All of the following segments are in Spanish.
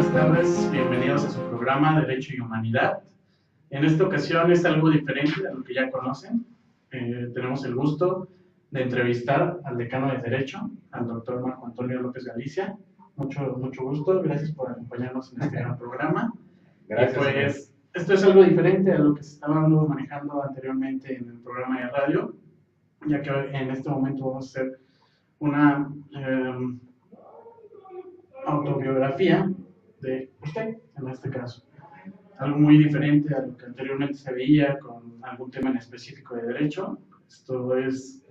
buenas tardes, bienvenidos a su programa Derecho y Humanidad. En esta ocasión es algo diferente a lo que ya conocen. Tenemos el gusto de entrevistar al decano de Derecho, al doctor Marco Antonio López Galicia. Mucho gusto, gracias por acompañarnos en este gran programa. Gracias. Y pues, esto es algo diferente a lo que se estaba manejando anteriormente en el programa de radio, ya que en este momento vamos a hacer una autobiografía de usted, en este caso. Algo muy diferente a lo que anteriormente se veía con algún tema en específico de derecho. Esto es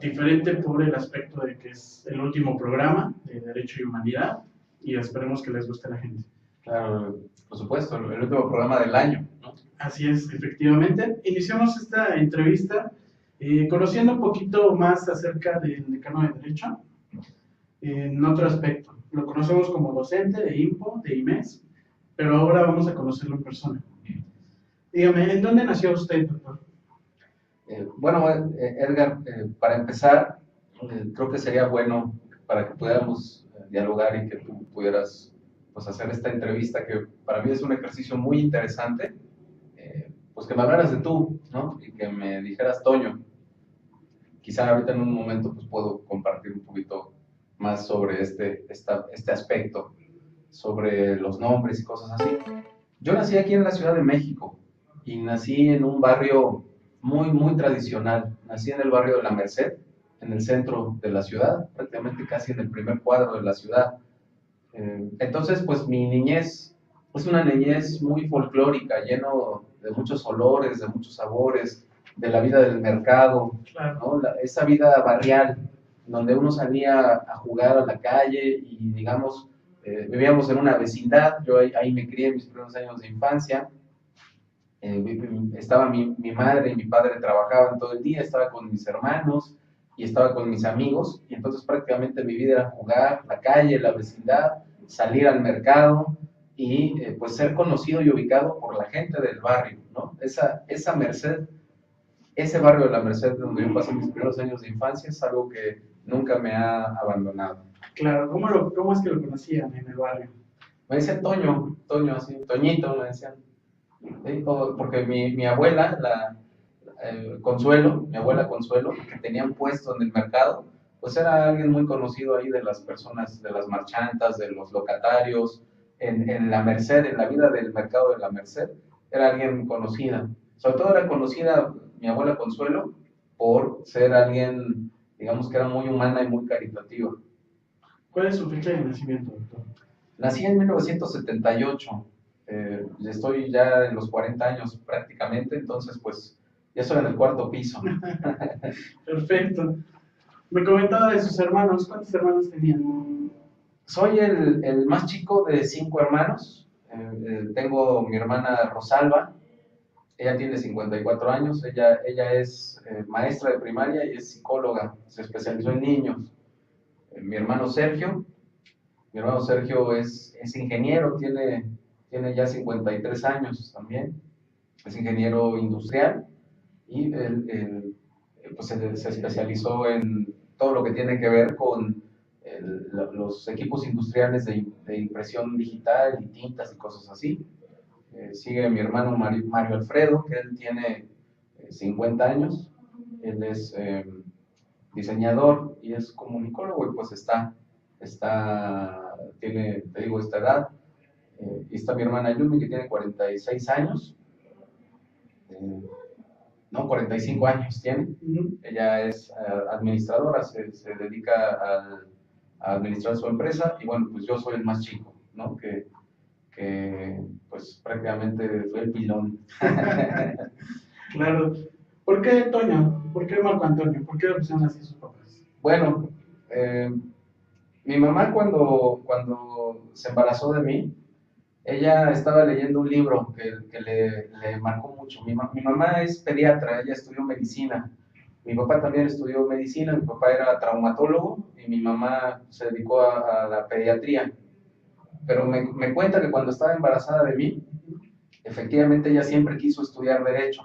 diferente por el aspecto de que es el último programa de Derecho y Humanidad y esperemos que les guste a la gente. Claro, por supuesto, el último programa del año, ¿no? Así es, efectivamente. Iniciamos esta entrevista conociendo un poquito más acerca del decano de Derecho en otro aspecto. Lo conocemos como docente de IMPO, de IMES, pero ahora vamos a conocerlo en persona. Dígame, ¿en dónde nació usted, doctor? Edgar, para empezar, creo que sería bueno para que pudiéramos dialogar y que tú pudieras pues, hacer esta entrevista, que para mí es un ejercicio muy interesante, pues que me hablaras de tú, ¿no? Y que me dijeras Toño. Quizá ahorita en un momento pues, puedo compartir un poquito más sobre este aspecto, sobre los nombres y cosas así. Yo nací aquí en la Ciudad de México y nací en un barrio muy tradicional. Nací en el barrio de La Merced, en el centro de la ciudad, prácticamente casi en el primer cuadro de la ciudad. Entonces, pues mi niñez es una niñez muy folclórica, lleno de muchos olores, de muchos sabores, de la vida del mercado, ¿no? Esa vida barrial, donde uno salía a jugar a la calle y, digamos, vivíamos en una vecindad. Yo ahí me crié en mis primeros años de infancia. Estaba mi madre y mi padre trabajaban todo el día, estaba con mis hermanos y estaba con mis amigos, y entonces prácticamente mi vida era jugar, la calle, la vecindad, salir al mercado y pues ser conocido y ubicado por la gente del barrio, ¿no? Esa Merced, ese barrio de la Merced donde yo pasé mis primeros años de infancia es algo que nunca me ha abandonado. Claro, ¿cómo es que lo conocían en el barrio? Me decían Toño, así, Toñito, me decían. ¿Sí? Porque mi abuela, Consuelo, mi abuela Consuelo, que tenía un puesto en el mercado, pues era alguien muy conocido ahí de las personas, de las marchantas, de los locatarios, en la Merced, en la vida del mercado de la Merced, era alguien conocida. Sobre todo era conocida mi abuela Consuelo por ser alguien, digamos que era muy humana y muy caritativa. ¿Cuál es su fecha de nacimiento, doctor? Nací en 1978. Estoy ya en los 40 años prácticamente, entonces pues ya estoy en el cuarto piso. Perfecto. Me comentaba de sus hermanos, ¿cuántos hermanos tenían? Soy el más chico de 5 hermanos. Tengo mi hermana Rosalba, ella tiene 54 años, ella es maestra de primaria y es psicóloga, se especializó en niños. Mi hermano Sergio es ingeniero, tiene ya 53 años también, es ingeniero industrial y pues se especializó en todo lo que tiene que ver con los equipos industriales de impresión digital y tintas y cosas así. Sigue mi hermano Mario Alfredo, que él tiene 50 años, él es diseñador y es comunicólogo y pues tiene, te digo, esta edad. Y está mi hermana Yumi, que tiene 46 años. No, 45 años tiene. Ella es administradora, se dedica a administrar su empresa. Y bueno, pues yo soy el más chico, ¿no? Que pues prácticamente fue el pilón. Claro. ¿Por qué Toño? ¿Por qué Marco Antonio? ¿Por qué le pusieron así sus papás? Bueno, mi mamá cuando se embarazó de mí, ella estaba leyendo un libro que le marcó mucho. Mi mamá es pediatra, ella estudió medicina. Mi papá también estudió medicina, mi papá era traumatólogo y mi mamá se dedicó a la pediatría. Pero me cuenta que cuando estaba embarazada de mí, efectivamente ella siempre quiso estudiar derecho.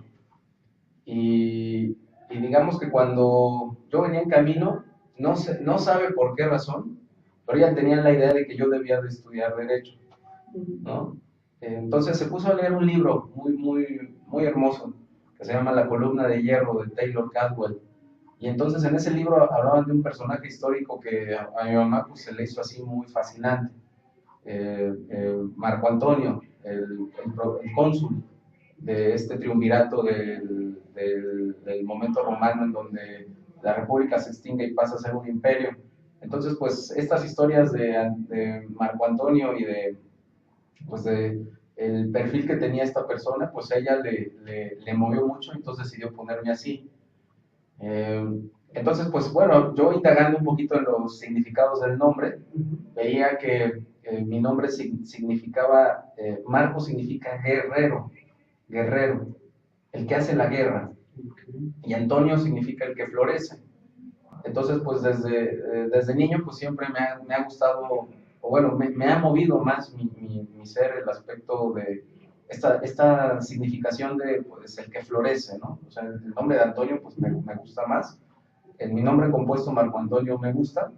Y digamos que cuando yo venía en camino, no sabe por qué razón, pero ella tenía la idea de que yo debía de estudiar derecho. ¿no? Entonces se puso a leer un libro muy hermoso que se llama La columna de hierro de Taylor Caldwell. Y entonces en ese libro hablaban de un personaje histórico que a mi mamá pues, se le hizo así muy fascinante. Marco Antonio, el cónsul de este triunvirato del momento romano en donde la república se extingue y pasa a ser un imperio. Entonces, pues estas historias de Marco Antonio y pues de el perfil que tenía esta persona, pues a ella le movió mucho, entonces decidió ponerme así. Entonces, pues bueno, yo indagando un poquito en los significados del nombre, veía que mi nombre significaba, Marco significa guerrero, guerrero, el que hace la guerra, y Antonio significa el que florece. Entonces, pues desde niño, pues siempre me ha gustado, o bueno, me ha movido más mi ser el aspecto de esta significación de, pues, el que florece, ¿no? O sea, el nombre de Antonio, pues me gusta más. En mi nombre compuesto, Marco Antonio, me gusta,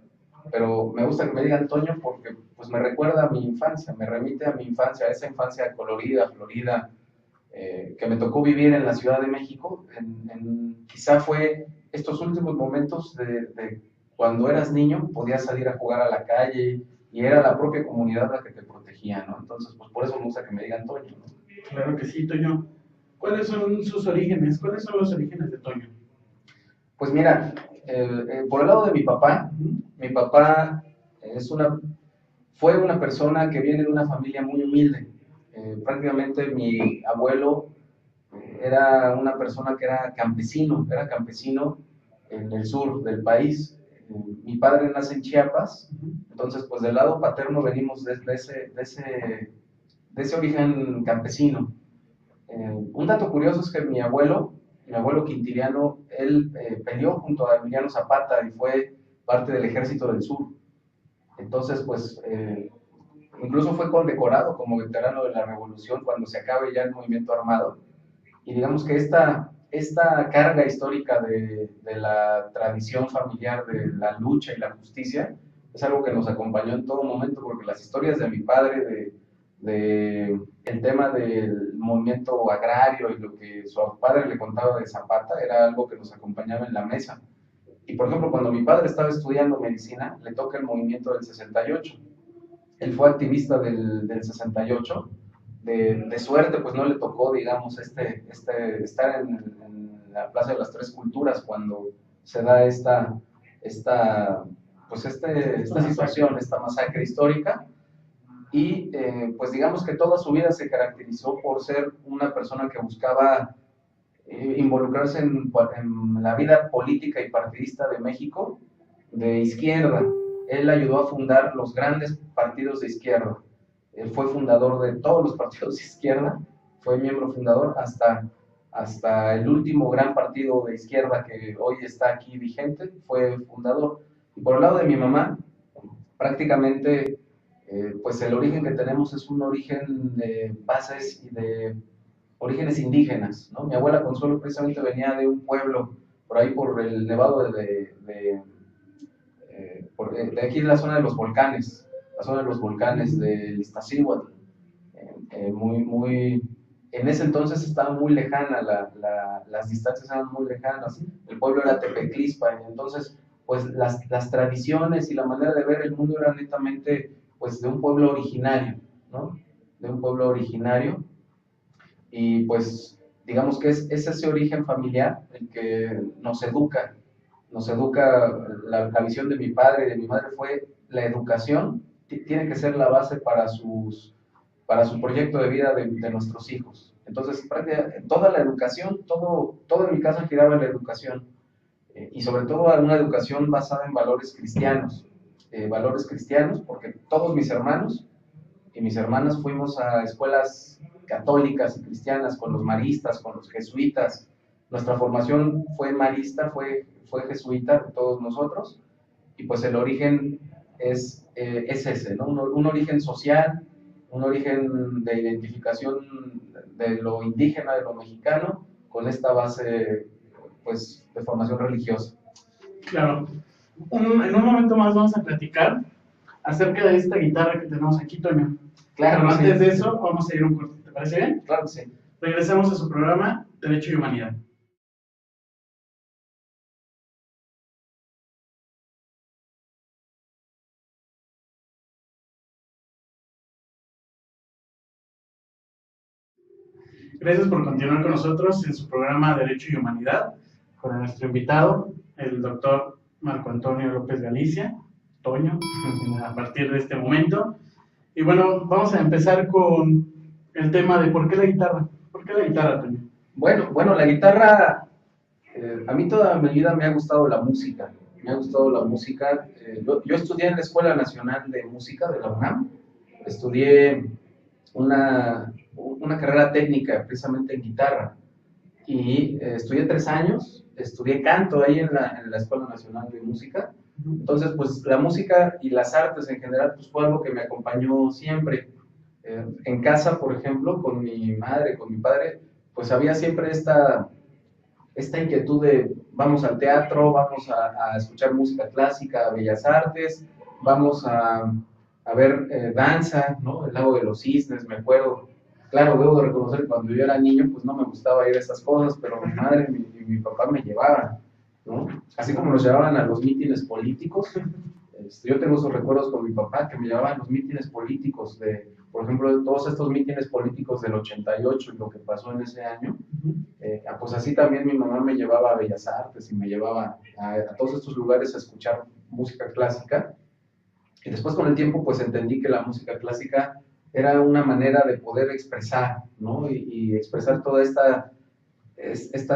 pero me gusta que me diga Antonio porque, pues, me recuerda a mi infancia, me remite a mi infancia, a esa infancia colorida, florida, que me tocó vivir en la Ciudad de México. Quizá fue estos últimos momentos de cuando eras niño, podías salir a jugar a la calle y era la propia comunidad la que te protegía, ¿no? Entonces, pues por eso me gusta que me digan Toño, ¿no? Claro que sí, Toño. ¿Cuáles son sus orígenes? ¿Cuáles son los orígenes de Toño? Pues mira, por el lado de mi papá fue una persona que viene de una familia muy humilde. Prácticamente mi abuelo era una persona que era campesino en el sur del país. Mi padre nace en Chiapas, entonces pues del lado paterno venimos de ese origen campesino. Un dato curioso es que mi abuelo Quintiliano, él peleó junto a Emiliano Zapata y fue parte del Ejército del Sur. Entonces, pues, incluso fue condecorado como veterano de la Revolución cuando se acabe ya el movimiento armado. Y digamos que esta carga histórica de la tradición familiar, de la lucha y la justicia, es algo que nos acompañó en todo momento, porque las historias de mi padre, de el tema del movimiento agrario y lo que su padre le contaba de Zapata, era algo que nos acompañaba en la mesa. Y por ejemplo, cuando mi padre estaba estudiando medicina, le toca el movimiento del 68. Él fue activista del 68. De suerte, pues no le tocó, digamos, estar en la Plaza de las Tres Culturas cuando se da esta situación, esta masacre histórica. Y pues digamos que toda su vida se caracterizó por ser una persona que buscaba involucrarse en la vida política y partidista de México de izquierda. Él ayudó a fundar los grandes partidos de izquierda. Él fue fundador de todos los partidos de izquierda, fue miembro fundador hasta el último gran partido de izquierda que hoy está aquí vigente, fue fundador. Y por el lado de mi mamá, prácticamente, pues el origen que tenemos es un origen de bases y de orígenes indígenas, ¿no? Mi abuela Consuelo precisamente venía de un pueblo por ahí por el Nevado de aquí en la zona de los volcanes, la zona de los volcanes del Iztaccíhuatl, en ese entonces estaba muy lejana, las distancias eran muy lejanas, el pueblo era Tepeclispa, entonces pues las tradiciones y la manera de ver el mundo era netamente pues de un pueblo originario, ¿no? De un pueblo originario, y pues digamos que es ese origen familiar el que nos educa, la visión de mi padre y de mi madre fue la educación, tiene que ser la base para su proyecto de vida de nuestros hijos. Entonces, toda la educación, todo en mi casa giraba en la educación, y sobre todo una educación basada en valores cristianos, porque todos mis hermanos y mis hermanas fuimos a escuelas católicas y cristianas con los maristas, con los jesuitas. Nuestra formación fue marista, fue jesuita de todos nosotros, y pues el origen es ese, ¿no? Un origen social, un origen de identificación de lo indígena, de lo mexicano, con esta base pues de formación religiosa. Claro. En un momento más vamos a platicar acerca de esta guitarra que tenemos aquí, Toño. Claro, Pero sí. antes de eso, vamos a ir a un corte. ¿Te parece bien? Claro que sí. Regresamos a su programa Derecho y Humanidad. Gracias por continuar con nosotros en su programa Derecho y Humanidad, con nuestro invitado, el doctor Marco Antonio López Galicia, Toño, a partir de este momento. Y bueno, vamos a empezar con el tema de ¿por qué la guitarra? ¿Por qué la guitarra, Toño? Bueno, la guitarra, a mí toda mi vida me ha gustado la música. Me ha gustado la música. Yo estudié en la Escuela Nacional de Música de la UNAM. Estudié una carrera técnica precisamente en guitarra. Y estudié 3 años, estudié canto ahí en la Escuela Nacional de Música. Entonces, pues la música y las artes en general, pues fue algo que me acompañó siempre. En casa, por ejemplo, con mi madre, con mi padre, pues había siempre esta inquietud de vamos al teatro, vamos a escuchar música clásica, bellas artes, vamos a ver danza, ¿no? El Lago de los Cisnes, me acuerdo. Claro, debo de reconocer que cuando yo era niño, pues no me gustaba ir a esas cosas, pero mi madre y mi papá me llevaban, ¿no? Así como nos llevaban a los mítines políticos. Yo tengo esos recuerdos con mi papá, que me llevaban a los mítines políticos, por ejemplo, de todos estos mítines políticos del 88 y lo que pasó en ese año. Pues así también mi mamá me llevaba a Bellas Artes y me llevaba a todos estos lugares a escuchar música clásica. Y después con el tiempo pues entendí que la música clásica era una manera de poder expresar, ¿no? Y expresar toda esta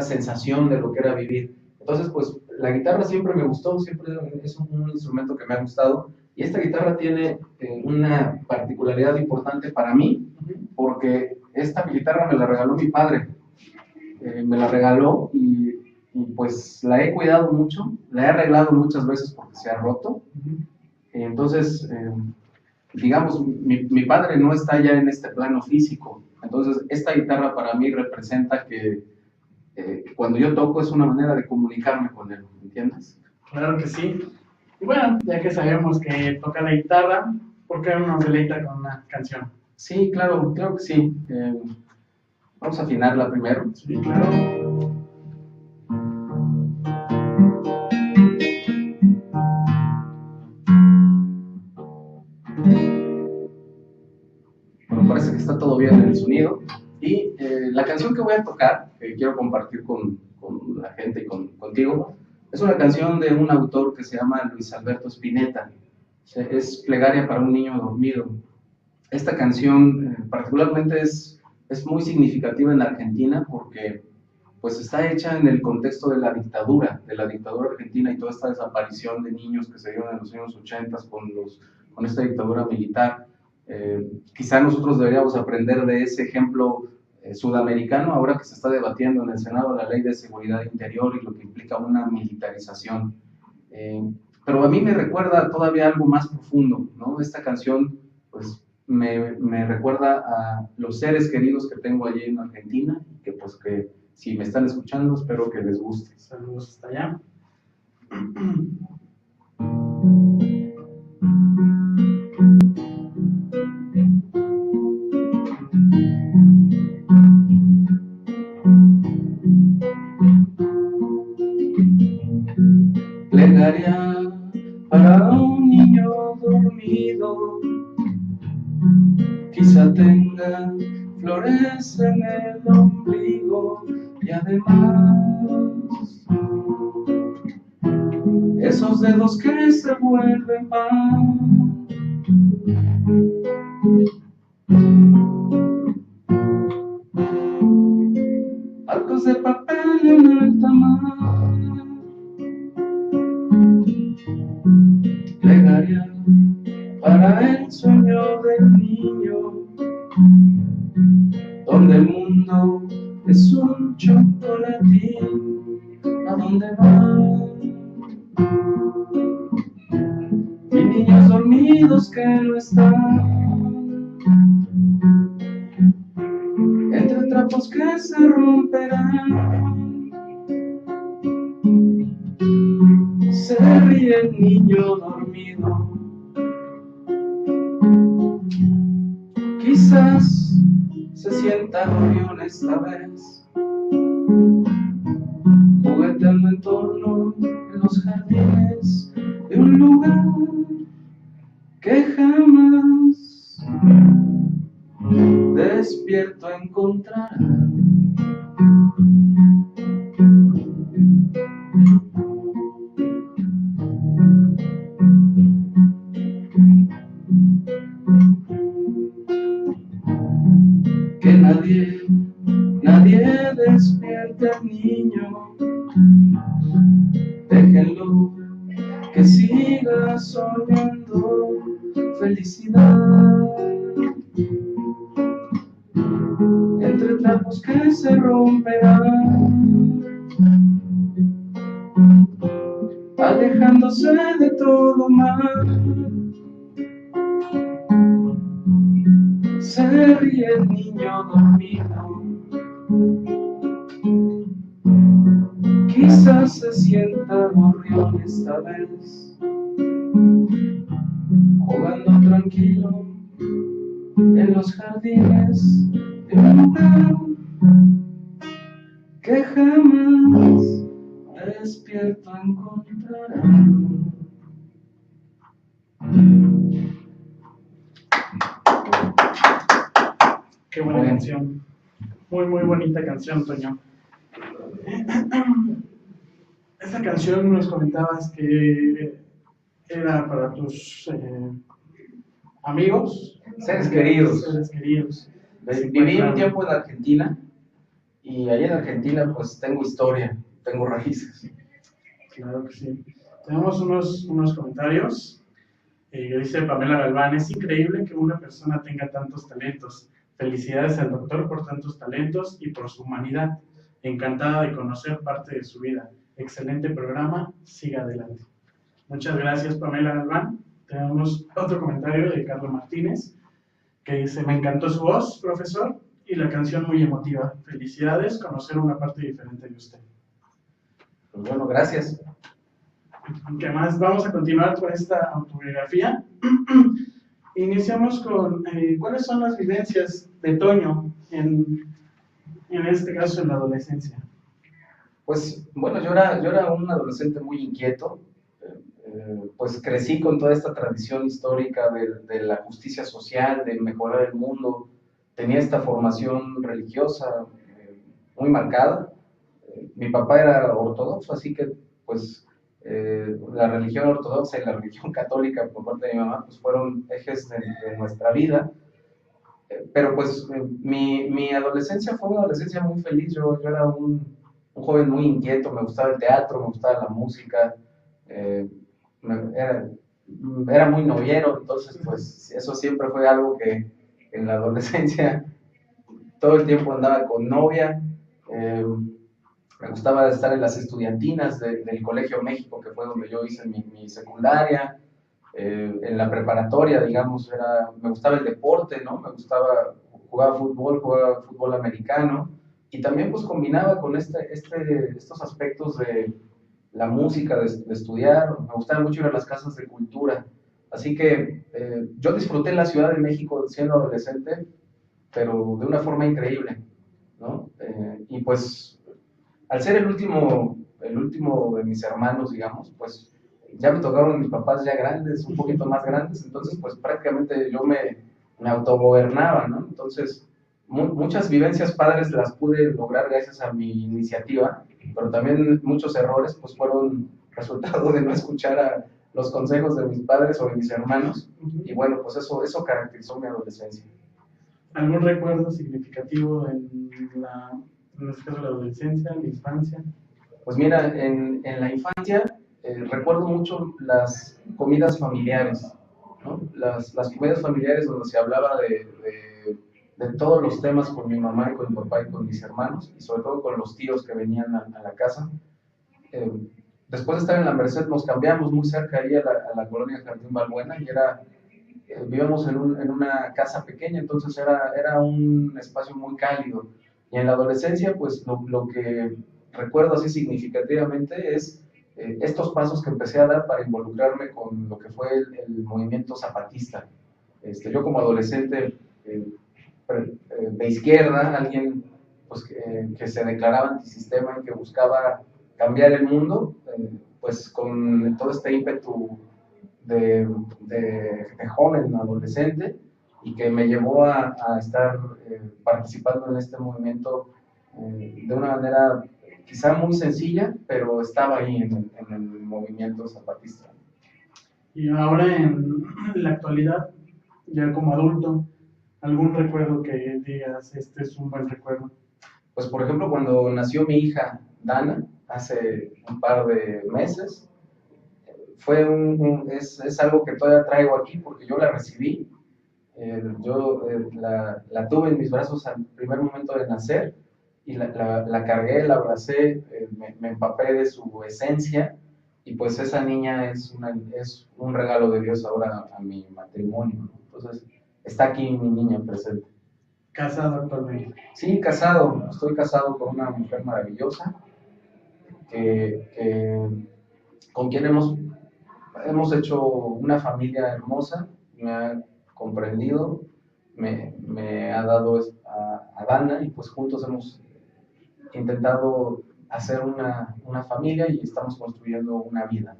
sensación de lo que era vivir. Entonces pues la guitarra siempre me gustó, siempre es un instrumento que me ha gustado. Y esta guitarra tiene una particularidad importante para mí, porque esta guitarra me la regaló mi padre. Me la regaló y pues la he cuidado mucho, la he arreglado muchas veces porque se ha roto. Entonces, digamos, mi padre no está ya en este plano físico, entonces esta guitarra para mí representa que cuando yo toco es una manera de comunicarme con él, ¿entiendes? Claro que sí. Y bueno, ya que sabemos que toca la guitarra, ¿por qué no nos deleita con una canción? Sí, claro que sí. Vamos a afinarla primero. Sí, claro. Bueno, parece que está todo bien en el sonido. Y la canción que voy a tocar, que quiero compartir con la gente y contigo, es una canción de un autor que se llama Luis Alberto Spinetta. Es Plegaria para un niño dormido. Esta canción particularmente es muy significativa en Argentina porque pues está hecha en el contexto de la dictadura argentina y toda esta desaparición de niños que se dio en los años 80 con esta dictadura militar. Quizá nosotros deberíamos aprender de ese ejemplo sudamericano, ahora que se está debatiendo en el Senado la Ley de Seguridad Interior y lo que implica una militarización. Pero a mí me recuerda todavía algo más profundo, ¿no? Esta canción, pues, me recuerda a los seres queridos que tengo allí en Argentina, que pues que si me están escuchando, espero que les guste. Saludos hasta allá. Plegaria para un niño dormido, quizá tenga flores en el ombligo y además esos dedos que se vuelven pan. Arcos de papel en alta mar. Plegaria para el sueño del niño, donde el mundo es un chocolatín. ¿A dónde van? Y niños dormidos que no están, entre trapos que se romperán. Se ríe el niño dormido, Quizás se sienta gorrión esta vez, jugueteando en torno en los jardines de un lugar que jamás despierto encontrará. Que nadie despierte al niño, déjenlo que siga soñando felicidad. Entre trapos que se romperán, alejándose de todo mal, se ríe el niño dormido. Quizás se sienta gorrión esta vez, jugando tranquilo en los jardines de un lugar que jamás despierto encontrará. Qué buena canción. Muy, muy bonita canción, Toño. Esta canción nos comentabas que era para tus amigos, Seres queridos. Seres queridos. Viví un tiempo en Argentina y ahí en Argentina pues tengo historia, tengo raíces. Claro que sí. Tenemos unos comentarios. Dice Pamela Galván, es increíble que una persona tenga tantos talentos. Felicidades al doctor por tantos talentos y por su humanidad. Encantada de conocer parte de su vida. Excelente programa, siga adelante. Muchas gracias, Pamela Galván. Tenemos otro comentario de Carlos Martínez, que dice, me encantó su voz, profesor, y la canción muy emotiva. Felicidades, conocer una parte diferente de usted. Pues bueno, gracias. ¿Qué más? Vamos a continuar con esta autobiografía. Iniciamos con cuáles son las vivencias de Toño en este caso en la adolescencia. Pues bueno, yo era un adolescente muy inquieto, pues crecí con toda esta tradición histórica de la justicia social, de mejorar el mundo, tenía esta formación religiosa muy marcada. Mi papá era ortodoxo, así que pues la religión ortodoxa y la religión católica por parte de mi mamá pues fueron ejes de nuestra vida. Pero pues mi adolescencia fue una adolescencia muy feliz. Yo era un joven muy inquieto, me gustaba el teatro, me gustaba la música, era muy noviero, entonces pues eso siempre fue algo que en la adolescencia todo el tiempo andaba con novia. Me gustaba estar en las estudiantinas del Colegio México, que fue donde yo hice mi secundaria. En la preparatoria, digamos, me gustaba el deporte, ¿no? Jugaba fútbol americano, y también pues combinaba con estos aspectos de la música, de estudiar. Me gustaba mucho ir a las casas de cultura. Así que yo disfruté la Ciudad de México siendo adolescente, pero de una forma increíble, ¿no? Y pues al ser el último de mis hermanos, digamos, pues ya me tocaron mis papás ya grandes, un poquito más grandes, entonces pues prácticamente yo me autogobernaba, ¿no? Entonces muchas vivencias padres las pude lograr gracias a mi iniciativa, pero también muchos errores pues fueron resultado de no escuchar a los consejos de mis padres o de mis hermanos, y bueno, pues eso caracterizó mi adolescencia. ¿Algún recuerdo significativo en este caso la adolescencia, la infancia? Pues mira, en la infancia recuerdo mucho las comidas familiares, ¿no? Las comidas familiares donde se hablaba de todos los temas con mi mamá y con mi papá y con mis hermanos, y sobre todo con los tíos que venían a la casa. Después de estar en la Merced nos cambiamos muy cerca ahí a la colonia Jardín Balbuena, y vivíamos en una casa pequeña, entonces era un espacio muy cálido. Y en la adolescencia, pues lo que recuerdo así significativamente es estos pasos que empecé a dar para involucrarme con lo que fue el movimiento zapatista. Yo como adolescente de izquierda, alguien pues, que se declaraba antisistema y que buscaba cambiar el mundo, pues con todo este ímpetu de joven, adolescente, y que me llevó a estar participando en este movimiento de una manera quizá muy sencilla, pero estaba ahí en el movimiento zapatista. Y ahora en la actualidad, ya como adulto, ¿algún recuerdo que digas, este es un buen recuerdo? Pues por ejemplo, cuando nació mi hija Dana, hace un par de meses, es algo que todavía traigo aquí porque yo la recibí, la tuve en mis brazos al primer momento de nacer y la cargué, la abracé, me empapé de su esencia y pues esa niña es un regalo de Dios ahora a mi matrimonio, ¿no? Entonces está aquí mi niña presente. ¿Casado actualmente? Sí, casado, estoy casado con una mujer maravillosa con quien hemos hecho una familia hermosa, me ha comprendido, me ha dado a Dana y pues juntos hemos intentado hacer una familia y estamos construyendo una vida.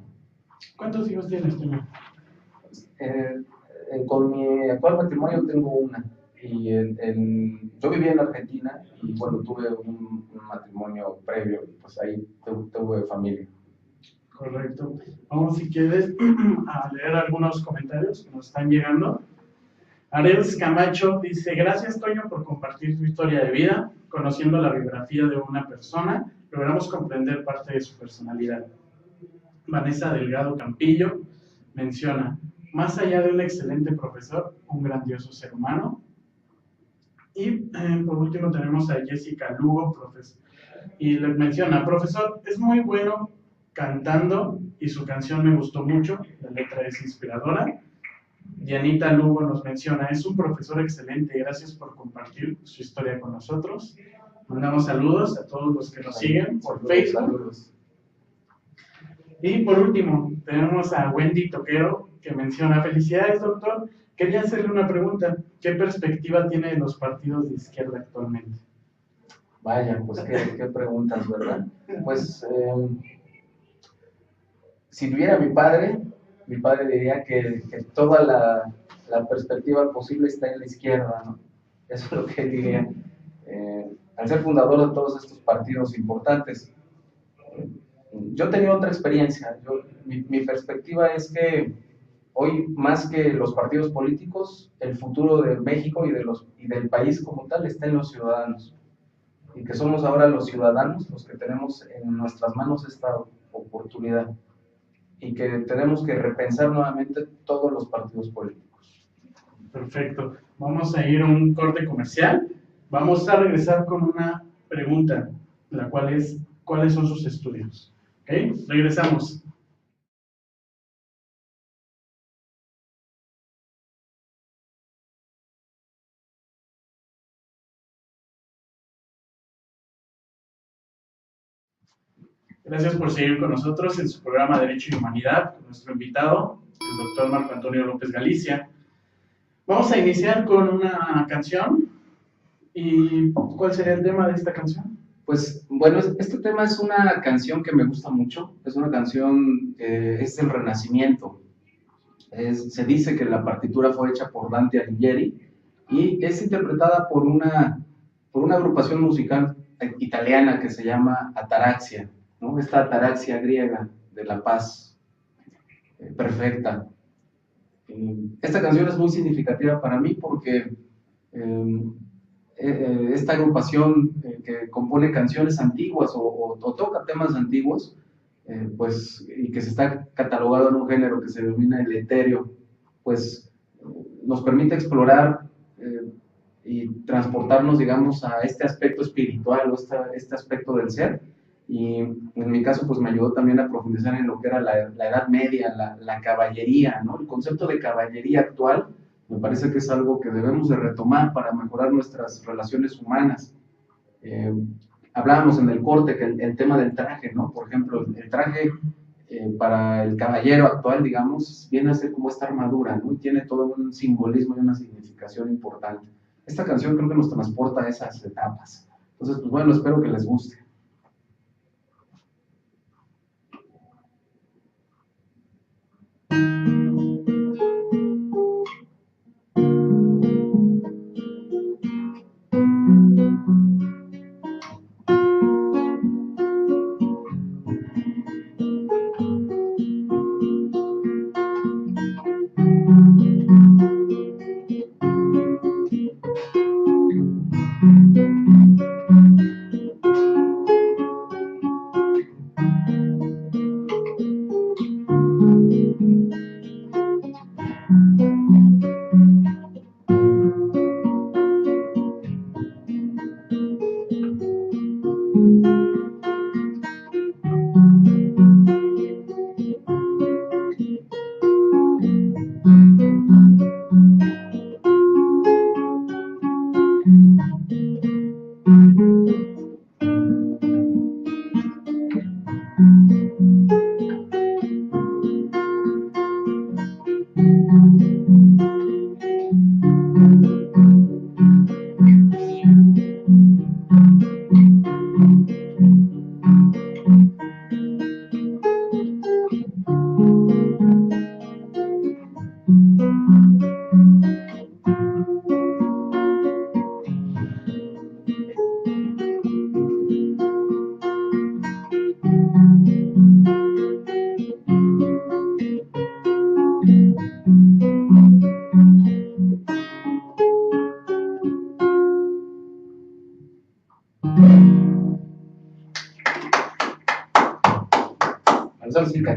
¿Cuántos hijos tienes, Toño? Con mi actual matrimonio tengo una. Y yo vivía en Argentina y bueno, tuve un matrimonio previo, pues ahí tuve familia. Correcto. Vamos, si quieres, a leer algunos comentarios que nos están llegando. Arelis Camacho dice, gracias Toño por compartir tu historia de vida. Conociendo la biografía de una persona, logramos comprender parte de su personalidad. Vanessa Delgado Campillo menciona, más allá de un excelente profesor, un grandioso ser humano. Y por último tenemos a Jessica Lugo, y le menciona, profesor, es muy bueno cantando y su canción me gustó mucho, la letra es inspiradora. Dianita Lugo nos menciona, es un profesor excelente, gracias por compartir su historia con nosotros. Mandamos saludos a todos los que nos siguen por Facebook. Saludos. Y por último, tenemos a Wendy Toquero, que menciona, felicidades doctor, quería hacerle una pregunta, ¿qué perspectiva tiene de los partidos de izquierda actualmente? Vaya, pues qué preguntas, ¿verdad? Pues si tuviera mi padre diría que toda la perspectiva posible está en la izquierda, ¿no? Eso es lo que diría. Al ser fundador de todos estos partidos importantes, yo tenía otra experiencia. Mi perspectiva es que hoy, más que los partidos políticos, el futuro de México y del país como tal está en los ciudadanos. Y que somos ahora los ciudadanos los que tenemos en nuestras manos esta oportunidad. Y que tenemos que repensar nuevamente todos los partidos políticos. Perfecto. Vamos a ir a un corte comercial. Vamos a regresar con una pregunta, la cual es, ¿cuáles son sus estudios? ¿Ok? Regresamos. Gracias por seguir con nosotros en su programa Derecho y Humanidad, con nuestro invitado, el doctor Marco Antonio López Galicia. Vamos a iniciar con una canción. ¿Y cuál sería el tema de esta canción? Pues bueno, este tema es una canción que me gusta mucho, es una canción que es del Renacimiento. Se dice que la partitura fue hecha por Dante Alighieri y es interpretada por una agrupación musical italiana que se llama Ataraxia, ¿no? Esta ataraxia griega de la paz perfecta. Esta canción es muy significativa para mí porque esta agrupación que compone canciones antiguas o toca temas antiguos, pues, y que se está catalogado en un género que se denomina el etéreo, pues nos permite explorar y transportarnos, digamos, a este aspecto espiritual o este aspecto del ser. Y en mi caso, pues me ayudó también a profundizar en lo que era la Edad Media, la caballería, ¿no? El concepto de caballería actual me parece que es algo que debemos de retomar para mejorar nuestras relaciones humanas. Hablábamos en el corte que el tema del traje, ¿no? Por ejemplo, el traje para el caballero actual, digamos, viene a ser como esta armadura, ¿no? Y tiene todo un simbolismo y una significación importante. esta canción creo que nos transporta a esas etapas. Entonces, pues bueno, espero que les guste.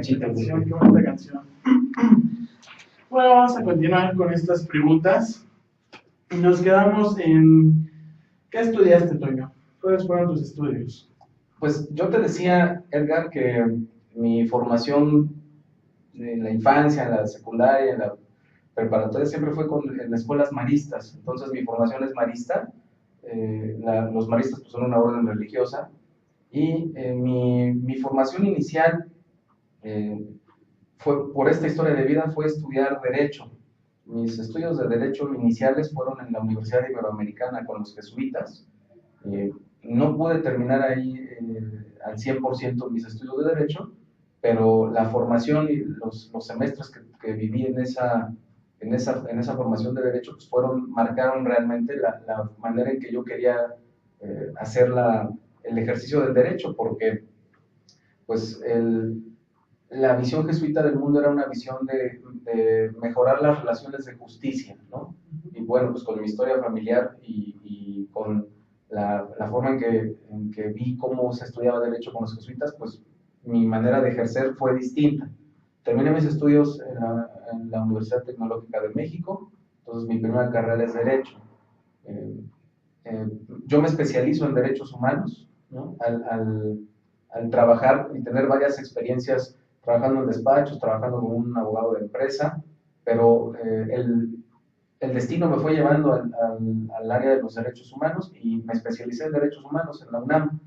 Qué bonita canción. Bueno, vamos a continuar con estas preguntas. Nos quedamos en... ¿Qué estudiaste, Toño? ¿Cuáles fueron tus estudios? Pues yo te decía, Edgar, que mi formación en la infancia, en la secundaria, en la preparatoria, siempre fue en escuelas maristas. Entonces mi formación es marista. Los maristas pues, son una orden religiosa. Y mi formación inicial fue, por esta historia de vida, fue estudiar Derecho. Mis estudios de Derecho iniciales fueron en la Universidad Iberoamericana con los jesuitas. No pude terminar ahí al 100% mis estudios de Derecho, pero la formación y los semestres que viví en esa formación de Derecho pues marcaron realmente la manera en que yo quería hacer el ejercicio del derecho, porque pues la visión jesuita del mundo era una visión de mejorar las relaciones de justicia, ¿no? Y bueno, pues con mi historia familiar y con la forma en que vi cómo se estudiaba derecho con los jesuitas, pues mi manera de ejercer fue distinta. Terminé mis estudios en la Universidad Tecnológica de México, entonces mi primera carrera es Derecho. Yo me especializo en derechos humanos, ¿no? Al trabajar y tener varias experiencias trabajando en despachos, trabajando como un abogado de empresa, pero el destino me fue llevando al área de los derechos humanos y me especialicé en derechos humanos en la UNAM.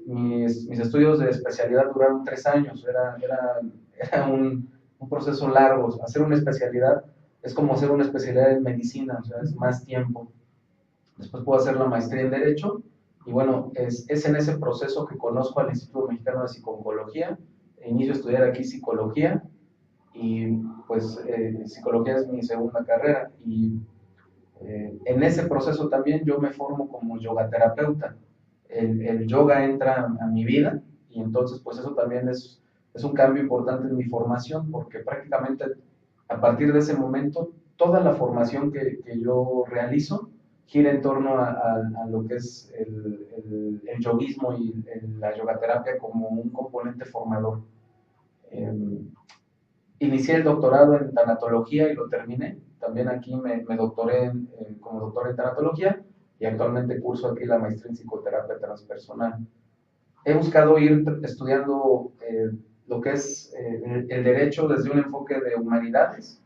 Mis estudios de especialidad duraron 3 años, era un proceso largo. Hacer una especialidad es como hacer una especialidad en medicina, o sea, es más tiempo. Después puedo hacer la maestría en Derecho, y bueno, es en ese proceso que conozco al Instituto Mexicano de Psicología, inicio a estudiar aquí Psicología, y pues Psicología es mi segunda carrera, y en ese proceso también yo me formo como yogaterapeuta. El yoga entra a mi vida, y entonces pues eso también es un cambio importante en mi formación, porque prácticamente a partir de ese momento toda la formación que yo realizo gira en torno a lo que es el yoguismo y la yogaterapia como un componente formador. Inicié el doctorado en tanatología y lo terminé. También aquí me doctoré como doctor en tanatología, y actualmente curso aquí la maestría en psicoterapia transpersonal. He buscado ir estudiando lo que es el derecho desde un enfoque de humanidades,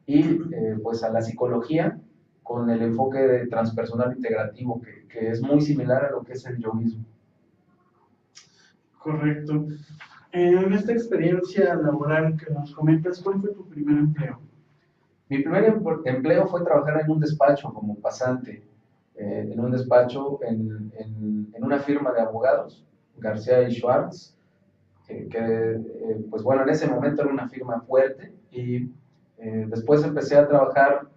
y pues a la psicología con el enfoque de transpersonal integrativo, que es muy similar a lo que es el yoguismo. Correcto. En esta experiencia laboral que nos comentas, ¿cuál fue tu primer empleo? Mi primer empleo fue trabajar en un despacho como pasante, en un despacho en una firma de abogados, García y Schwartz, pues bueno, en ese momento era una firma fuerte y después empecé a trabajar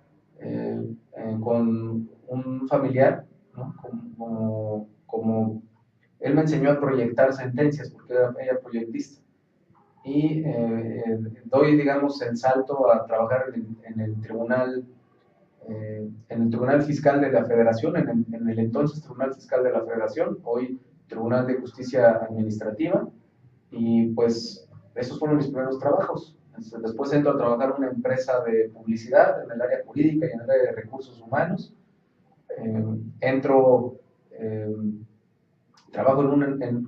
con un familiar, ¿no? Como él me enseñó a proyectar sentencias porque era ella proyectista y doy, digamos, el salto a trabajar en el Tribunal Fiscal de la Federación, en el entonces Tribunal Fiscal de la Federación, hoy Tribunal de Justicia Administrativa, y pues esos fueron mis primeros trabajos. Después entro a trabajar en una empresa de publicidad en el área jurídica y en el área de recursos humanos. Entro, trabajo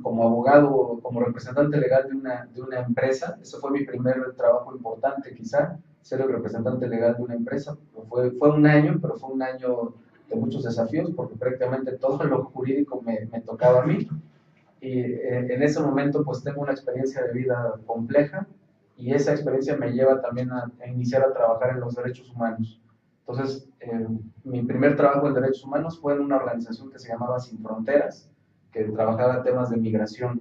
como abogado, como representante legal de una empresa. Ese fue mi primer trabajo importante, quizá, ser el representante legal de una empresa. Fue un año, pero fue un año de muchos desafíos, porque prácticamente todo lo jurídico me tocaba a mí. Y en ese momento pues tengo una experiencia de vida compleja y esa experiencia me lleva también a iniciar a trabajar en los derechos humanos. Entonces, mi primer trabajo en derechos humanos fue en una organización que se llamaba Sin Fronteras, que trabajaba temas de migración.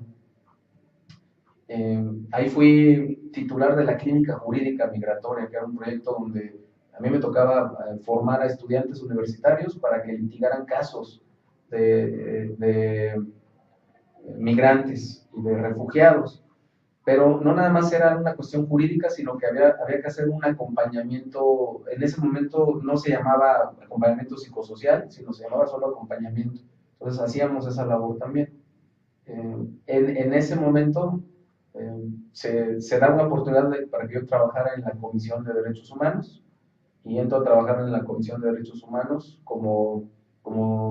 Ahí fui titular de la Clínica Jurídica Migratoria, que era un proyecto donde a mí me tocaba formar a estudiantes universitarios para que litigaran casos de migrantes y de refugiados, pero no nada más era una cuestión jurídica, sino que había que hacer un acompañamiento. En ese momento no se llamaba acompañamiento psicosocial, sino se llamaba solo acompañamiento. Entonces hacíamos esa labor también. En ese momento se da una oportunidad para que yo trabajara en la Comisión de Derechos Humanos y entro a trabajar en la Comisión de Derechos Humanos como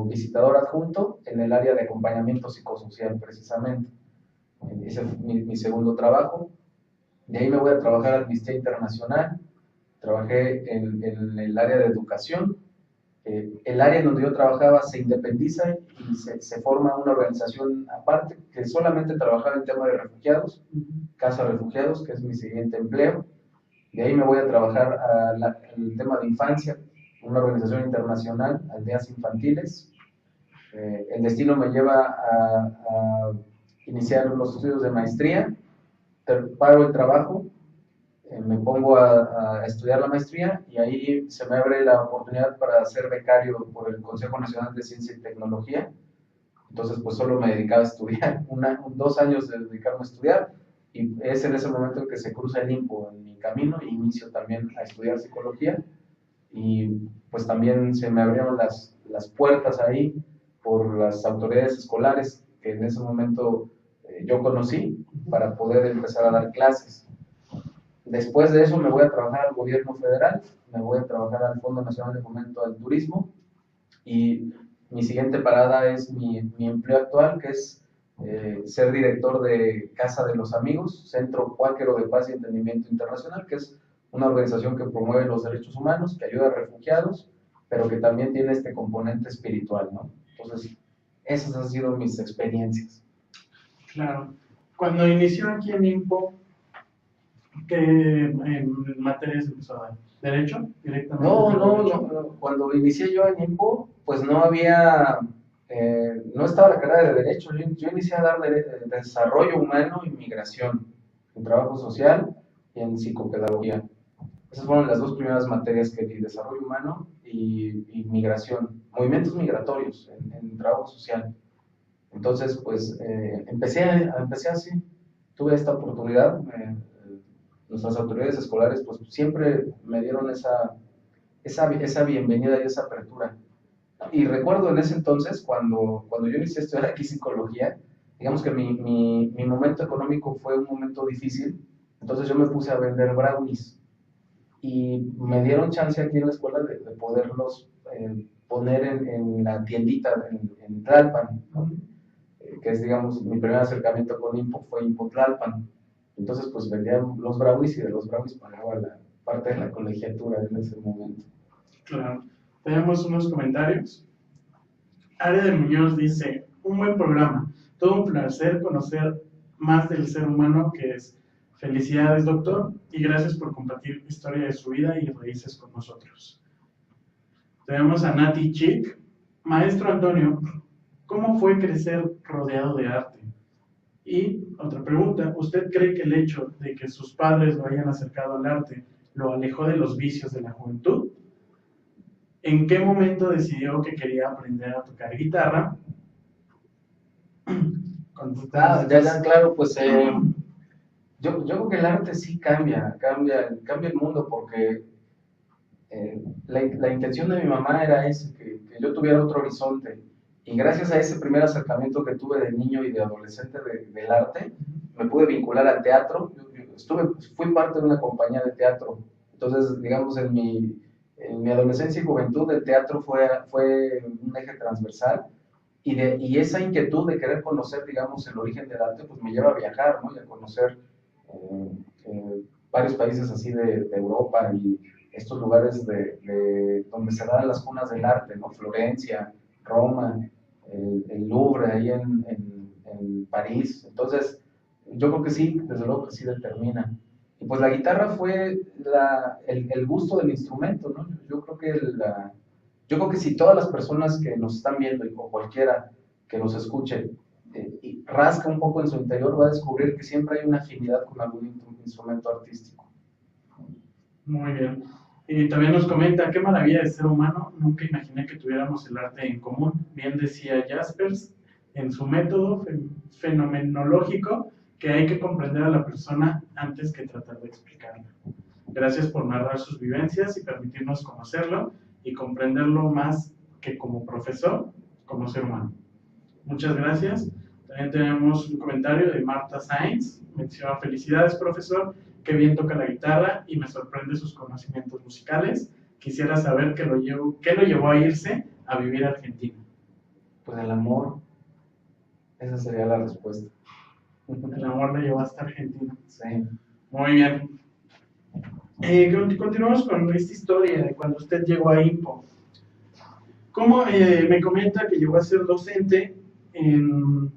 visitador adjunto en el área de acompañamiento psicosocial, precisamente. Ese fue mi segundo trabajo. De ahí me voy a trabajar a Amnistía Internacional. Trabajé en el área de educación. El área en donde yo trabajaba se independiza y se forma una organización aparte que solamente trabajaba en tema de refugiados, Casa Refugiados, que es mi siguiente empleo. De ahí me voy a trabajar al tema de infancia, una organización internacional, Aldeas Infantiles. El destino me lleva a iniciar los estudios de maestría, paro el trabajo, me pongo a estudiar la maestría y ahí se me abre la oportunidad para ser becario por el Consejo Nacional de Ciencia y Tecnología. Entonces, pues solo me dedicaba a estudiar, 2 años de dedicarme a estudiar, y es en ese momento en que se cruza el IMPO en mi camino y inicio también a estudiar psicología. Y pues también se me abrieron las puertas ahí por las autoridades escolares que en ese momento yo conocí para poder empezar a dar clases. Después de eso me voy a trabajar al gobierno federal, me voy a trabajar al Fondo Nacional de Fomento al Turismo y mi siguiente parada es mi empleo actual, que es ser director de Casa de los Amigos, Centro Cuáquero de Paz y Entendimiento Internacional, que es una organización que promueve los derechos humanos, que ayuda a refugiados, pero que también tiene este componente espiritual, ¿no? Entonces, esas han sido mis experiencias. Claro. Cuando inició aquí en IMPO, ¿qué materias empezó a dar? ¿Derecho? Directamente. No. Cuando inicié yo en IMPO, pues no había, no estaba la carrera de Derecho. Yo inicié a dar Desarrollo Humano y Migración, en Trabajo Social y en Psicopedagogía. Esas fueron las 2 primeras materias que di, Desarrollo Humano y Migración, movimientos migratorios en Trabajo Social. Entonces, pues empecé así, tuve esta oportunidad. Nuestras autoridades escolares pues siempre me dieron esa bienvenida y esa apertura. Y recuerdo en ese entonces, cuando yo inicié a estudiar aquí psicología, digamos que mi momento económico fue un momento difícil, entonces yo me puse a vender brownies y me dieron chance aquí en la escuela de poderlos poner en la tiendita en Tlalpan, ¿no? Que es, digamos, mi primer acercamiento con IMPO fue IMPO Tlalpan. Entonces, pues vendía los brownies y de los brownies pagaba la parte de la colegiatura en ese momento. Claro. Tenemos unos comentarios. Área de Muñoz dice, un buen programa, todo un placer conocer más del ser humano que es. Felicidades, doctor, y gracias por compartir historia de su vida y raíces con nosotros. Tenemos a Nati Chick. Maestro Antonio, ¿cómo fue crecer rodeado de arte? Y otra pregunta, ¿usted cree que el hecho de que sus padres lo hayan acercado al arte lo alejó de los vicios de la juventud? ¿En qué momento decidió que quería aprender a tocar guitarra? Ya, claro, pues yo creo que el arte sí cambia el mundo, porque la intención de mi mamá era ese, que yo tuviera otro horizonte. Y gracias a ese primer acercamiento que tuve de niño y de adolescente del arte, me pude vincular al teatro. Fui parte de una compañía de teatro. Entonces, digamos, en mi adolescencia y juventud, el teatro fue un eje transversal. Y esa inquietud de querer conocer, digamos, el origen del arte, pues me lleva a viajar, ¿no? Y a conocer varios países así de Europa y estos lugares donde se dan las cunas del arte, ¿no? Florencia, Roma, el Louvre, ahí en París. Entonces, yo creo que sí, desde luego que sí determina. Y pues la guitarra fue el gusto del instrumento, ¿no? Yo creo que si todas las personas que nos están viendo, y con cualquiera que nos escuche, y rasca un poco en su interior, va a descubrir que siempre hay una afinidad con algún instrumento artístico. Muy bien. Y también nos comenta, qué maravilla de ser humano, nunca imaginé que tuviéramos el arte en común. Bien decía Jaspers en su método fenomenológico que hay que comprender a la persona antes que tratar de explicarla. Gracias por narrar sus vivencias y permitirnos conocerlo y comprenderlo más que como profesor, como ser humano. Muchas gracias. También tenemos un comentario de Marta Sainz. Menciona, felicidades, profesor. Qué bien toca la guitarra y me sorprende sus conocimientos musicales. Quisiera saber qué lo llevó a irse a vivir a Argentina. Pues el amor. Esa sería la respuesta. El amor le llevó hasta Argentina. Sí. Muy bien. Continuamos con esta historia de cuando usted llegó a IMPO. ¿Cómo me comenta que llegó a ser docente en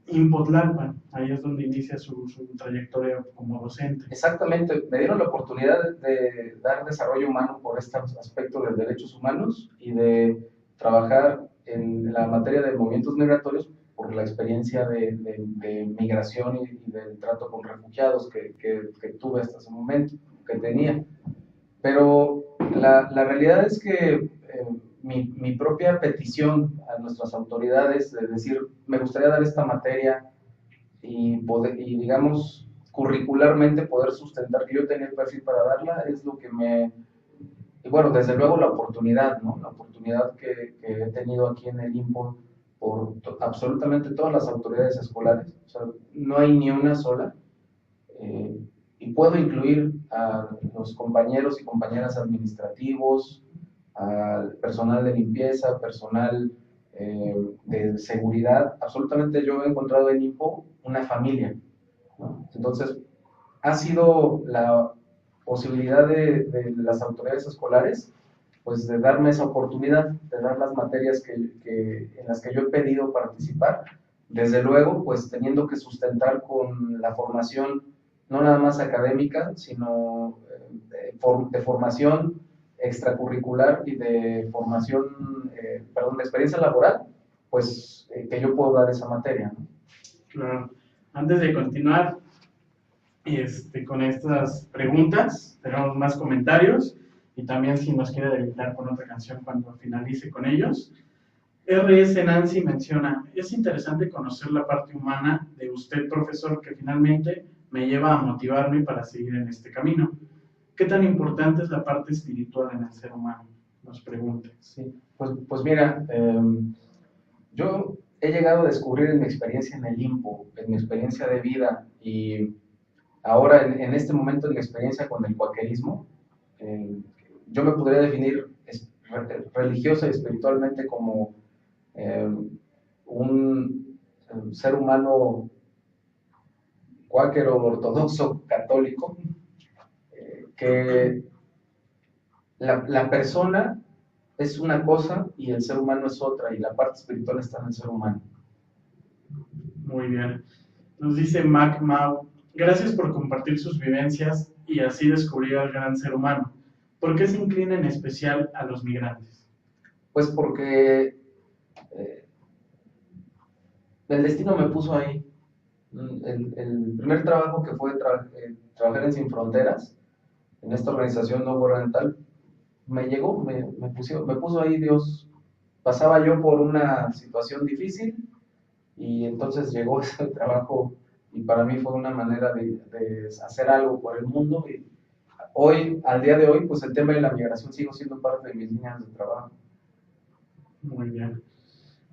Impotlalpan? Ahí es donde inicia su trayectoria como docente. Exactamente, me dieron la oportunidad de dar desarrollo humano por este aspecto de derechos humanos y de trabajar en la materia de movimientos migratorios por la experiencia de migración y del trato con refugiados que tuve hasta ese momento, que tenía. Pero la realidad es que mi propia petición a nuestras autoridades de decir, me gustaría dar esta materia y digamos, curricularmente poder sustentar que yo tenía el perfil para darla, es lo que y bueno, desde luego la oportunidad, ¿no? La oportunidad que he tenido aquí en el IMPO por absolutamente todas las autoridades escolares, o sea, no hay ni una sola, y puedo incluir a los compañeros y compañeras administrativos, al personal de limpieza, personal de seguridad. Absolutamente yo he encontrado en IMPO una familia, ¿no? Entonces, ha sido la posibilidad de las autoridades escolares, pues de darme esa oportunidad, de dar las materias en las que yo he pedido participar, desde luego, pues teniendo que sustentar con la formación, no nada más académica, sino de formación extracurricular y de formación, de experiencia laboral, pues que yo puedo dar esa materia, ¿no? Claro. Antes de continuar con estas preguntas, tenemos más comentarios y también si nos quiere deleitar con otra canción cuando finalice con ellos. RS Nancy menciona, es interesante conocer la parte humana de usted, profesor, que finalmente me lleva a motivarme para seguir en este camino. ¿Qué tan importante es la parte espiritual en el ser humano? Nos pregunta. Sí, pues mira, yo he llegado a descubrir en mi experiencia en el IMPO, en mi experiencia de vida y ahora en este momento en mi experiencia con el cuaquerismo, yo me podría definir religiosa y espiritualmente como un ser humano cuáquero, ortodoxo, católico, que la persona es una cosa y el ser humano es otra, y la parte espiritual está en el ser humano. Muy bien. Nos dice Mac Mau, Gracias por compartir sus vivencias y así descubrir al gran ser humano. ¿Por qué se inclina en especial a los migrantes? Pues porque el destino me puso ahí. El primer trabajo que fue trabajar en Sin Fronteras, en esta organización no gubernamental, me llegó, me puso ahí Dios. Pasaba yo por una situación difícil y entonces llegó ese trabajo y para mí fue una manera de hacer algo por el mundo. Y hoy, al día de hoy, pues el tema de la migración sigue siendo parte de mis líneas de trabajo. Muy bien.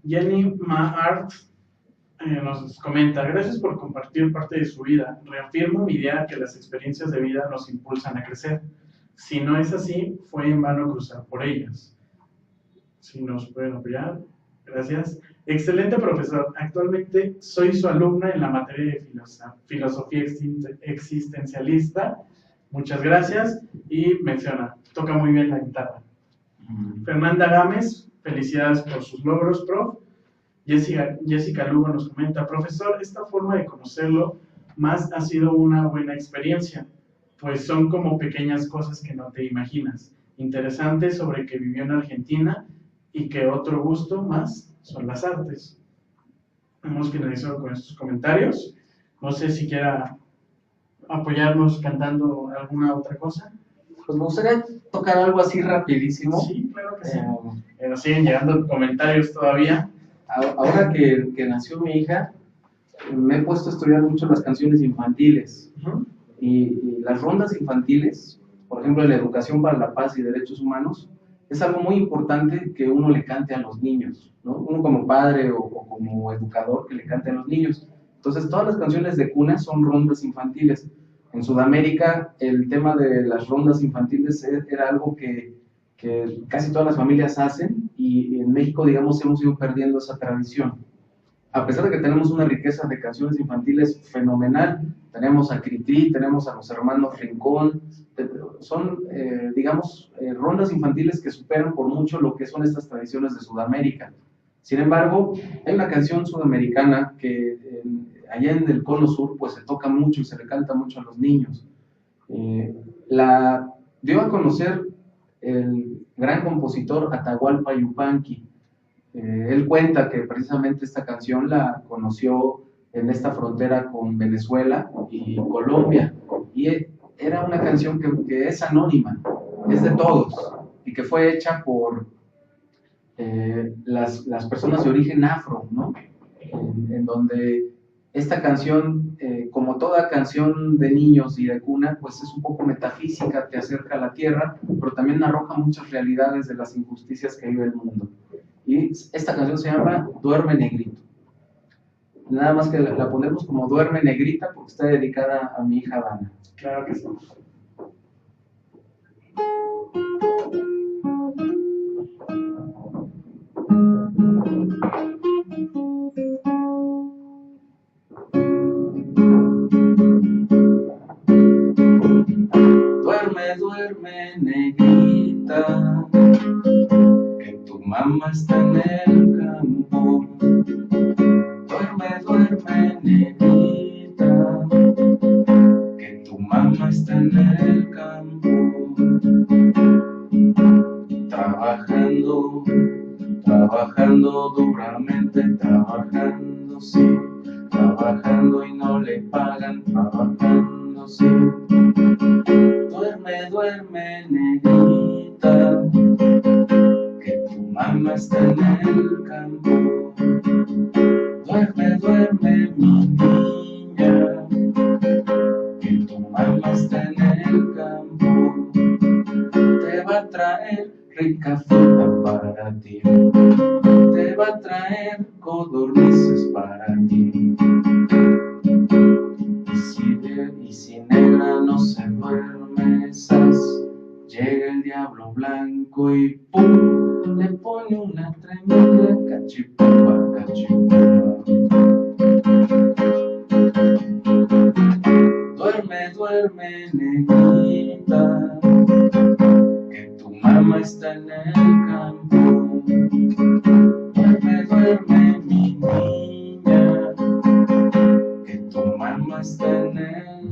Jenny Maart nos comenta: gracias por compartir parte de su vida. Reafirmo mi idea que las experiencias de vida nos impulsan a crecer. Si no es así, fue en vano cruzar por ellas. Si nos pueden apoyar, gracias. Excelente profesor. Actualmente soy su alumna en la materia de filosofía existencialista. Muchas gracias. Y menciona, toca muy bien la guitarra. Fernanda Gámez, felicidades por sus logros, prof. Jessica Lugo nos comenta: profesor, esta forma de conocerlo más ha sido una buena experiencia, pues son como pequeñas cosas que no te imaginas. Interesante sobre que vivió en Argentina y que otro gusto más son las artes. Hemos finalizado con estos comentarios. No sé si quiera apoyarnos cantando alguna otra cosa. Pues me gustaría tocar algo así rapidísimo. Sí, claro que sí. Nos siguen llegando comentarios todavía. Ahora que nació mi hija, me he puesto a estudiar mucho las canciones infantiles. Y las rondas infantiles, por ejemplo, en la educación para la paz y derechos humanos, es algo muy importante que uno le cante a los niños, ¿no? Uno como padre o como educador que le cante a los niños. Entonces, todas las canciones de cuna son rondas infantiles. En Sudamérica, el tema de las rondas infantiles era algo que casi todas las familias hacen, y en México, digamos, hemos ido perdiendo esa tradición. A pesar de que tenemos una riqueza de canciones infantiles fenomenal, tenemos a Cri-Cri, tenemos a los hermanos Rincón, son, digamos, rondas infantiles que superan por mucho lo que son estas tradiciones de Sudamérica. Sin embargo, hay una canción sudamericana que allá en el Cono Sur pues se toca mucho y se le canta mucho a los niños. La dio a conocer el gran compositor Atahualpa Yupanqui. Él cuenta que precisamente esta canción la conoció en esta frontera con Venezuela y Colombia, y era una canción que es anónima, es de todos, y que fue hecha por las personas de origen afro, ¿no? En donde esta canción, como toda canción de niños y de cuna, pues es un poco metafísica, te acerca a la tierra, pero también arroja muchas realidades de las injusticias que vive el mundo. Y esta canción se llama Duerme Negrito. Nada más que la ponemos como Duerme Negrita porque está dedicada a mi hija Dana. Claro que sí. Duerme, duerme, negrita, que tu mamá está en el campo. Duerme, duerme, negrita, que tu mamá está en el campo. Trabajando, trabajando duramente, trabajando, sí, trabajando y no le pagan, trabajando, sí. Duerme, duerme, negrita, que tu mamá está en el campo. Duerme, duerme, mi niña, que tu mamá está en el campo. Te va a traer rica fruta para ti, te va a traer codornices para ti. Y si negra no se duerme, llega el diablo blanco y ¡pum! Le pone una tremenda cachipupa, cachipupa. Duerme, duerme, negrita, que tu mamá está en el campo. Duerme, duerme, mi niña, que tu mamá está en el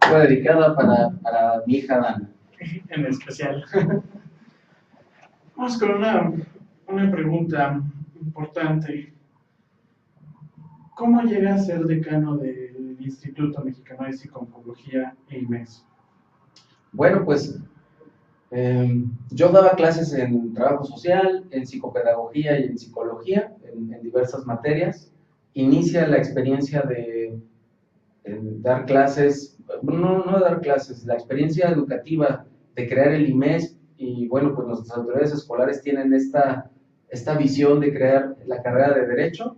Fue dedicada para mi hija Dana. En especial. Vamos con una pregunta importante. ¿Cómo llega a ser decano del Instituto Mexicano de Psiconcología e IMES? Bueno, pues yo daba clases en trabajo social, en psicopedagogía y en psicología, en diversas materias. Inicia la experiencia de dar clases, no dar clases, la experiencia educativa de crear el IMES, y bueno, pues nuestras autoridades escolares tienen esta visión de crear la carrera de Derecho.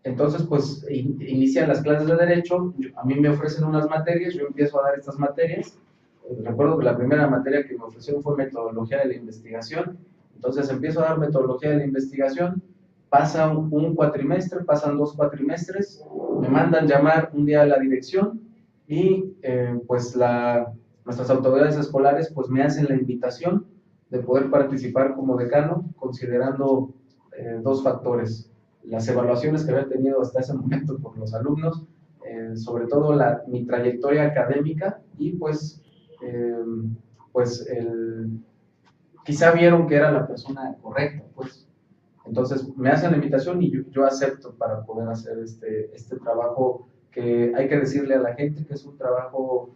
Entonces, pues inician las clases de Derecho, a mí me ofrecen unas materias, yo empiezo a dar estas materias. Recuerdo que la primera materia que me ofrecieron fue metodología de la investigación. Entonces empiezo a dar metodología de la investigación, pasa un cuatrimestre, pasan 2 cuatrimestres, me mandan llamar un día a la dirección y pues nuestras autoridades escolares pues me hacen la invitación de poder participar como decano, considerando 2 factores: las evaluaciones que había tenido hasta ese momento por los alumnos, sobre todo mi trayectoria académica, y pues quizá vieron que era la persona correcta, pues. Entonces me hacen la invitación y yo acepto para poder hacer este trabajo, que hay que decirle a la gente que es un trabajo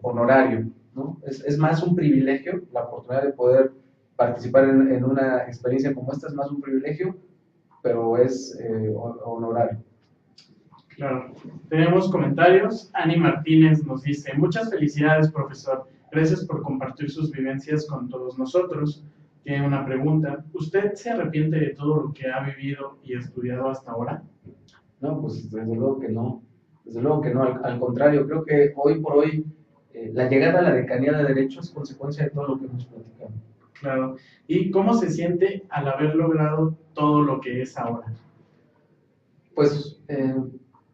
honorario, ¿no? Es más un privilegio, la oportunidad de poder participar en una experiencia como esta es más un privilegio, pero es honorario. Claro. Tenemos comentarios. Ani Martínez nos dice: muchas felicidades, profesor. Gracias por compartir sus vivencias con todos nosotros. Tiene una pregunta. ¿Usted se arrepiente de todo lo que ha vivido y estudiado hasta ahora? No, pues desde luego que no. Desde luego que no. Al contrario, creo que hoy por hoy la llegada a la decanía de Derecho es consecuencia de todo lo que hemos platicado. Claro. ¿Y cómo se siente al haber logrado todo lo que es ahora? Pues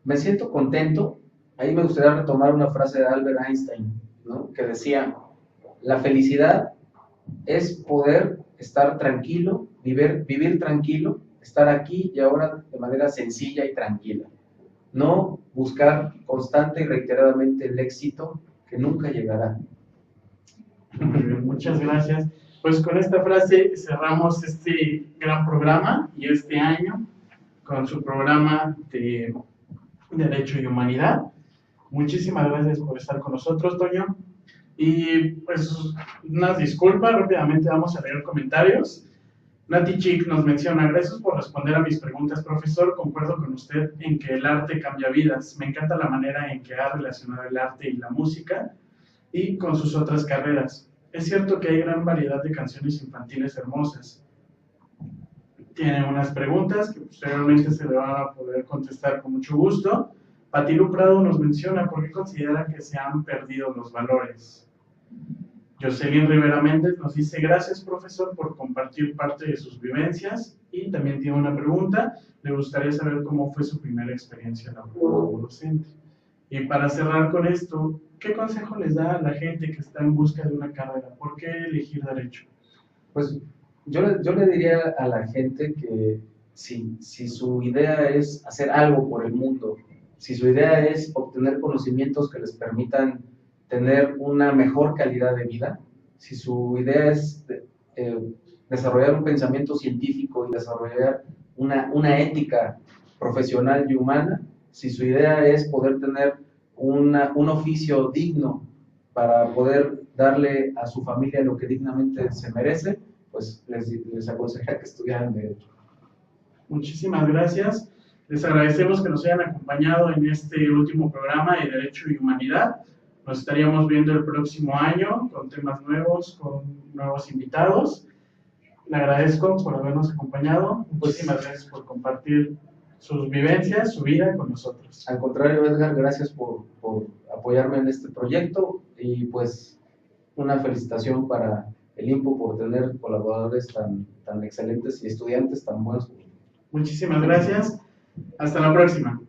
me siento contento. Ahí me gustaría retomar una frase de Albert Einstein, ¿no? Que decía: la felicidad es poder estar tranquilo, vivir tranquilo, estar aquí y ahora de manera sencilla y tranquila. No buscar constante y reiteradamente el éxito que nunca llegará. Muy bien, muchas gracias. Pues con esta frase cerramos este gran programa y este año con su programa de Derecho y Humanidad. Muchísimas gracias por estar con nosotros, Toño. Y pues unas disculpas, rápidamente vamos a leer comentarios. Nati Chick nos menciona: gracias por responder a mis preguntas, profesor. Concuerdo con usted en que el arte cambia vidas. Me encanta la manera en que ha relacionado el arte y la música y con sus otras carreras. Es cierto que hay gran variedad de canciones infantiles hermosas. Tiene unas preguntas que posteriormente se le van a poder contestar con mucho gusto. Patilu Prado nos menciona: ¿por qué considera que se han perdido los valores? Jocelyn Rivera Méndez nos dice: gracias, profesor, por compartir parte de sus vivencias. Y también tiene una pregunta: le gustaría saber cómo fue su primera experiencia laboral como docente. Y para cerrar con esto, ¿qué consejo les da a la gente que está en busca de una carrera? ¿Por qué elegir Derecho? Pues yo le diría a la gente que si su idea es hacer algo por el mundo, si su idea es obtener conocimientos que les permitan tener una mejor calidad de vida, si su idea es desarrollar un pensamiento científico y desarrollar una ética profesional y humana, si su idea es poder tener un oficio digno para poder darle a su familia lo que dignamente se merece, pues les aconsejaría que estudiaran Derecho. Muchísimas gracias. Les agradecemos que nos hayan acompañado en este último programa de Derecho y Humanidad. Nos estaríamos viendo el próximo año con temas nuevos, con nuevos invitados. Le agradezco por habernos acompañado. Muchísimas gracias por compartir sus vivencias, su vida con nosotros. Al contrario, Edgar, gracias por apoyarme en este proyecto, y pues una felicitación para el IMPU por tener colaboradores tan excelentes y estudiantes tan buenos. Muchísimas gracias. Hasta la próxima.